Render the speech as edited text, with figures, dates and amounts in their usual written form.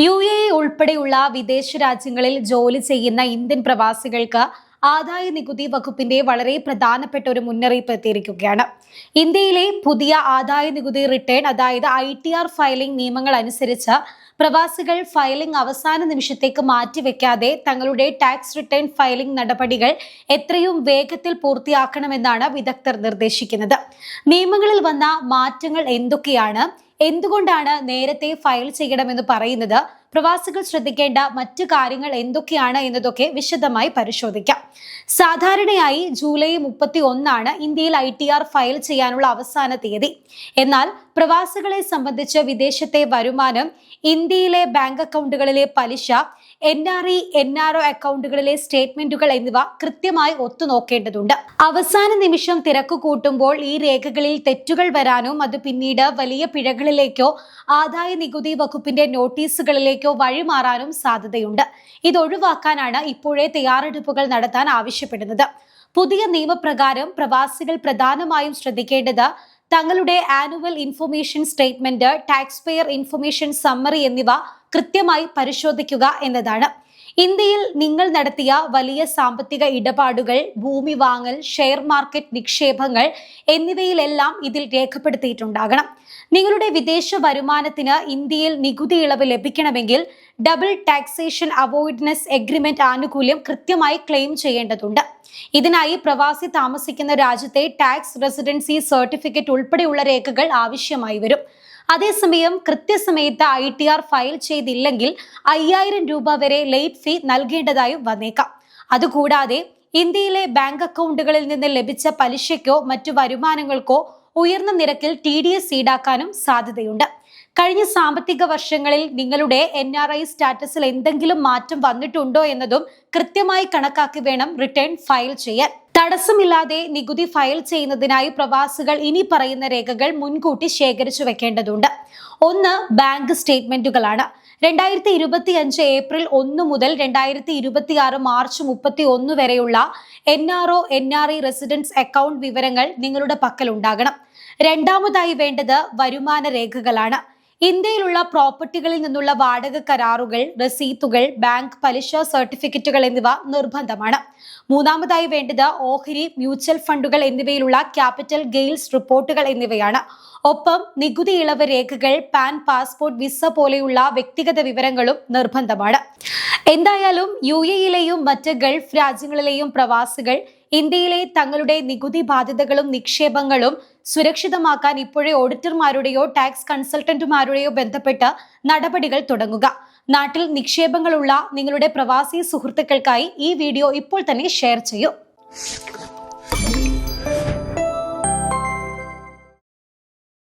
UAE ഉൾപ്പെടെയുള്ള വിദേശ രാജ്യങ്ങളിൽ ജോലി ചെയ്യുന്ന ഇന്ത്യൻ പ്രവാസികൾക്ക് ആദായ നികുതി വകുപ്പിന്റെ വളരെ പ്രധാനപ്പെട്ട ഒരു മുന്നറിയിപ്പ് എത്തിയിരിക്കുകയാണ്. ഇന്ത്യയിലെ പുതിയ ആദായ നികുതി റിട്ടേൺ അതായത് ITR ഫയലിംഗ് നിയമങ്ങൾ അനുസരിച്ച് പ്രവാസികൾ ഫയലിംഗ് അവസാന നിമിഷത്തേക്ക് മാറ്റിവെക്കാതെ തങ്ങളുടെ ടാക്സ് റിട്ടേൺ ഫയലിംഗ് നടപടികൾ എത്രയും വേഗത്തിൽ പൂർത്തിയാക്കണമെന്നാണ് വിദഗ്ധർ നിർദ്ദേശിക്കുന്നത്. നിയമങ്ങളിൽ വന്ന മാറ്റങ്ങൾ എന്തൊക്കെയാണ്, എന്തുകൊണ്ടാണ് നേരത്തെ ഫയൽ ചെയ്യണമെന്ന് പറയുന്നത്, പ്രവാസികൾ ശ്രദ്ധിക്കേണ്ട മറ്റു കാര്യങ്ങൾ എന്തൊക്കെയാണ് എന്നതൊക്കെ വിശദമായി പരിശോധിക്കാം. സാധാരണയായി ജൂലൈ 31 ഇന്ത്യയിൽ ITR ഫയൽ ചെയ്യാനുള്ള അവസാന തീയതി. എന്നാൽ പ്രവാസികളെ സംബന്ധിച്ച് വിദേശത്തെ വരുമാനം, ഇന്ത്യയിലെ ബാങ്ക് അക്കൗണ്ടുകളിലെ പലിശ, NRE, NRO അക്കൗണ്ടുകളിലെ സ്റ്റേറ്റ്മെന്റുകൾ എന്നിവ കൃത്യമായി ഒത്തുനോക്കേണ്ടതുണ്ട്. അവസാന നിമിഷം തിരക്ക് കൂട്ടുമ്പോൾ ഈ രേഖകളിൽ തെറ്റുകൾ വരാനും അത് പിന്നീട് വലിയ പിഴകളിലേക്കോ ആദായ നികുതി വകുപ്പിന്റെ നോട്ടീസുകളിലേക്കോ വഴിമാറാനും സാധ്യതയുണ്ട്. ഇതൊഴിവാക്കാനാണ് ഇപ്പോഴേ തയ്യാറെടുപ്പുകൾ നടത്താൻ ആവശ്യപ്പെടുന്നത്. പുതിയ നിയമപ്രകാരം പ്രവാസികൾ പ്രധാനമായും ശ്രദ്ധിക്കേണ്ടത് തങ്ങളുടെ annual information statement, tax pair information summary എന്നിവ കൃത്യമായി പരിശോധിക്കുക എന്നതാണ്. ഇന്ത്യയിൽ നിങ്ങൾ നടത്തിയ വലിയ സാമ്പത്തിക ഇടപാടുകൾ, ഭൂമി വാങ്ങൽ, ഷെയർ മാർക്കറ്റ് നിക്ഷേപങ്ങൾ എന്നിവയിലെല്ലാം ഇതിൽ രേഖപ്പെടുത്തിയിട്ടുണ്ടാകണം. നിങ്ങളുടെ വിദേശ വരുമാനത്തിന് ഇന്ത്യയിൽ നികുതി ഇളവ് ലഭിക്കണമെങ്കിൽ ഡബിൾ ടാക്സേഷൻ അവോയ്ഡൻസ് എഗ്രിമെന്റ് ആനുകൂല്യം കൃത്യമായി ക്ലെയിം ചെയ്യേണ്ടതുണ്ട്. ഇതിനായി പ്രവാസി താമസിക്കുന്ന രാജ്യത്തെ ടാക്സ് റെസിഡൻസി സർട്ടിഫിക്കറ്റ് ഉൾപ്പെടെയുള്ള രേഖകൾ ആവശ്യമായി വരും. അതേസമയം കൃത്യസമയത്ത് ITR ഫയൽ ചെയ്തില്ലെങ്കിൽ 5000 രൂപ വരെ ലേറ്റ് ഫീ നൽകേണ്ടതായും വന്നേക്കാം. അതുകൂടാതെ ഇന്ത്യയിലെ ബാങ്ക് അക്കൗണ്ടുകളിൽ നിന്ന് ലഭിച്ച പലിശയ്ക്കോ മറ്റു വരുമാനങ്ങൾക്കോ ഉയർന്ന നിരക്കിൽ TDS ഈടാക്കാനും സാധ്യതയുണ്ട്. കഴിഞ്ഞ സാമ്പത്തിക വർഷങ്ങളിൽ നിങ്ങളുടെ NRI സ്റ്റാറ്റസിൽ എന്തെങ്കിലും മാറ്റം വന്നിട്ടുണ്ടോ എന്നതും കൃത്യമായി കണക്കാക്കി വേണം റിട്ടേൺ ഫയൽ ചെയ്യാൻ. തടസ്സമില്ലാതെ നികുതി ഫയൽ ചെയ്യുന്നതിനായി പ്രവാസികൾ ഇനി പറയുന്ന രേഖകൾ മുൻകൂട്ടി ശേഖരിച്ചു വെക്കേണ്ടതുണ്ട്. 1. ബാങ്ക് സ്റ്റേറ്റ്മെന്റുകളാണ്. 2025 ഏപ്രിൽ 1 മുതൽ 2026 മാർച്ച് 31 വരെയുള്ള NRO, NRE റെസിഡൻസ് അക്കൗണ്ട് വിവരങ്ങൾ നിങ്ങളുടെ പക്കൽ ഉണ്ടാകണം. രണ്ടാമതായി വേണ്ടത് വരുമാന രേഖകളാണ്. ഇന്ത്യയിലുള്ള പ്രോപ്പർട്ടികളിൽ നിന്നുള്ള വാടക കരാറുകൾ, രസീത്തുകൾ, ബാങ്ക് പലിശ സർട്ടിഫിക്കറ്റുകൾ എന്നിവ നിർബന്ധമാണ്. മൂന്നാമതായി വേണ്ടത് ഓഹരി, മ്യൂച്വൽ ഫണ്ടുകൾ എന്നിവയിലുള്ള ക്യാപിറ്റൽ ഗെയിൻസ് റിപ്പോർട്ടുകൾ എന്നിവയാണ്. ഒപ്പം നികുതി ഇളവ് രേഖകൾ, പാൻ, പാസ്പോർട്ട്, വിസ പോലെയുള്ള വ്യക്തിഗത വിവരങ്ങളും നിർബന്ധമാണ്. എന്തായാലും UAEയിലെയും മറ്റ് ഗൾഫ് രാജ്യങ്ങളിലെയും പ്രവാസികൾ ഇന്ത്യയിലെ തങ്ങളുടെ നികുതി ബാധ്യതകളും നിക്ഷേപങ്ങളും സുരക്ഷിതമാക്കാൻ ഇപ്പോഴേ ഓഡിറ്റർമാരുടെയോ ടാക്സ് കൺസൾട്ടന്റുമാരുടെയോ ബന്ധപ്പെട്ട് നടപടികൾ തുടങ്ങുക. നാട്ടിൽ നിക്ഷേപങ്ങളുള്ള നിങ്ങളുടെ പ്രവാസി സുഹൃത്തുക്കൾക്കായി ഈ വീഡിയോ ഇപ്പോൾ തന്നെ ഷെയർ ചെയ്യൂ.